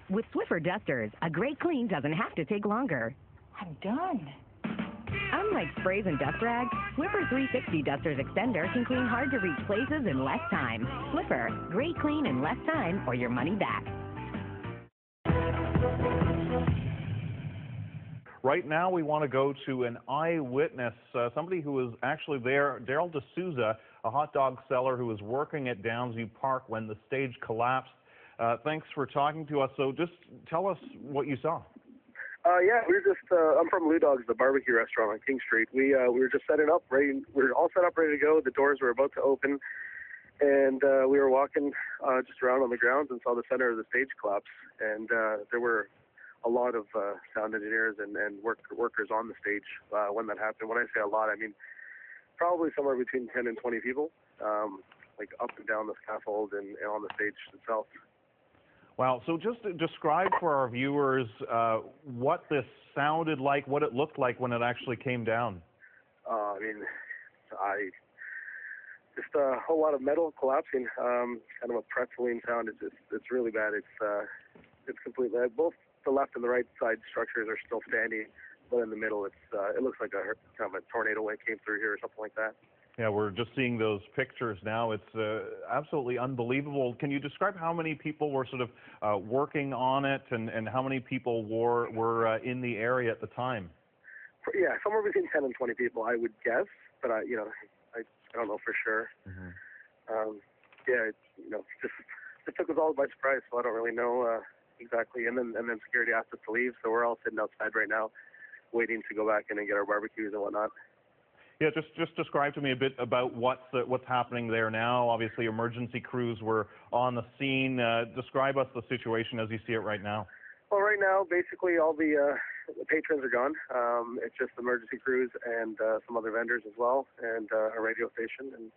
With Swiffer dusters, a great clean doesn't have to take longer. I'm done. Unlike sprays and dust rags, Swiffer 360 Dusters Extender can clean hard-to-reach places in less time. Swiffer, great clean in less time or your money back. Right now, we want to go to an eyewitness, somebody who was actually there, Daryl D'Souza, a hot dog seller who was working at Downsview Park when the stage collapsed. Thanks for talking to us. So just tell us what you saw. Yeah, we were just, I'm from Lou Dog's, the barbecue restaurant on King Street. We were just setting up, we were all set up, ready to go. The doors were about to open, and we were walking just around on the grounds and saw the center of the stage collapse. And there were a lot of sound engineers and workers on the stage when that happened. When I say a lot, I mean probably somewhere between 10 and 20 people, like up and down the scaffold and on the stage itself. Wow. So just describe for our viewers what this sounded like, what it looked like when it actually came down. I mean, just a whole lot of metal collapsing, kind of a pretzeling sound. It's really bad. It's completely, both the left and the right side structures are still standing, but in the middle, it looks like kind of a tornado wave came through here or something like that. Yeah, we're just seeing those pictures now. It's absolutely unbelievable. Can you describe how many people were sort of working on it and how many people were in the area at the time? Yeah, somewhere between 10 and 20 people, I would guess, but I don't know for sure. Mm-hmm. Yeah, it took us all by surprise, so I don't really know exactly. And then security asked us to leave, so we're all sitting outside right now, waiting to go back in and get our barbecues and whatnot. Yeah, just describe to me a bit about what's happening there now. Obviously, emergency crews were on the scene. Describe us the situation as you see it right now. Well, right now, basically all the patrons are gone. It's just emergency crews and some other vendors as well, and a radio station. And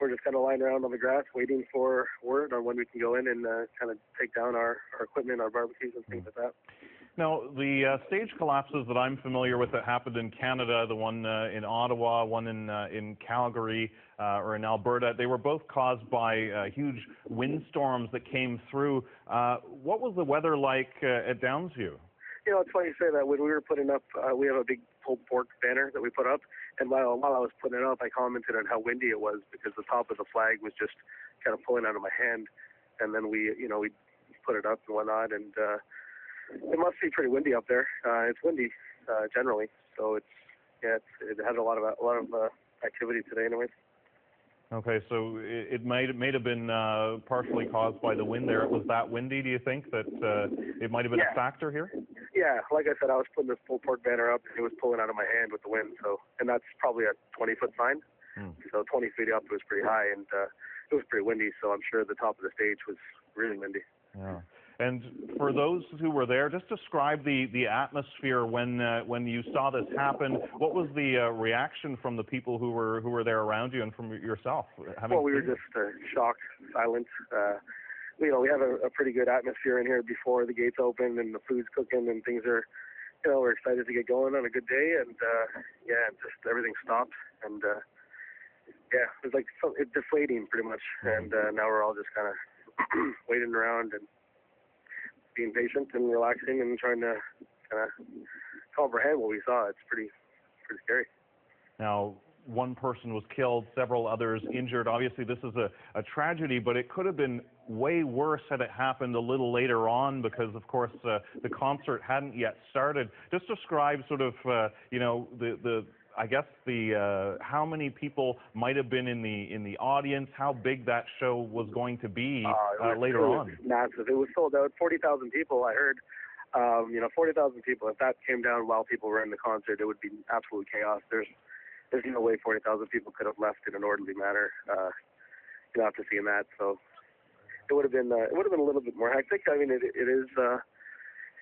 we're just kind of lying around on the grass waiting for word on when we can go in and kind of take down our equipment, our barbecues and things like that. Now, the stage collapses that I'm familiar with that happened in Canada, the one in Ottawa, one in Calgary or in Alberta, they were both caused by huge windstorms that came through. What was the weather like at Downsview? You know, it's funny you say that. When we were putting up, we have a big pulled pork banner that we put up, and while I was putting it up, I commented on how windy it was because the top of the flag was just kind of pulling out of my hand, and then we put it up and whatnot, and it must be pretty windy up there. It's windy generally, so it had a lot of activity today, anyways. Okay, so it might have been partially caused by the wind there. It was that windy, do you think, that it might have been a factor here? Yeah, like I said, I was putting this pulled pork banner up, and it was pulling out of my hand with the wind. So, and that's probably a 20-foot sign. So 20 feet up, it was pretty high, and it was pretty windy. So I'm sure the top of the stage was really windy. Yeah. And for those who were there, just describe the atmosphere when you saw this happen. What was the reaction from the people who were there around you and from yourself? Well, we were just shocked, silent. We have a pretty good atmosphere in here before the gates open and the food's cooking and things are, we're excited to get going on a good day. And just everything stopped. And it was like deflating pretty much. And now we're all just kind of waiting around and being patient and relaxing and trying to kind of comprehend what we saw. It's pretty scary. Now, one person was killed, several others injured. Obviously, this is a tragedy, but it could have been way worse had it happened a little later on because, of course, the concert hadn't yet started. Just describe sort of, how many people might have been in the audience, how big that show was going to be later on. It was massive. It was sold out. 40,000 people, I heard. 40,000 people. If that came down while people were in the concert, it would be absolute chaos. There's no way 40,000 people could have left in an orderly manner. After seeing that, so it would have been a little bit more hectic. I mean, there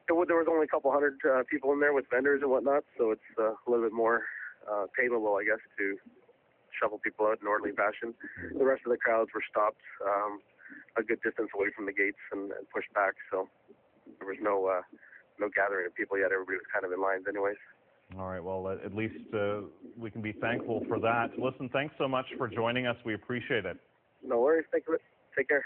was only a couple hundred people in there with vendors and whatnot, so it's a little bit more tameable, I guess, to shovel people out in orderly fashion. The rest of the crowds were stopped a good distance away from the gates and pushed back, so there was no gathering of people yet. Everybody was kind of in lines anyways. All right, well, at least we can be thankful for that. Listen, thanks so much for joining us. We appreciate it. No worries. Take care.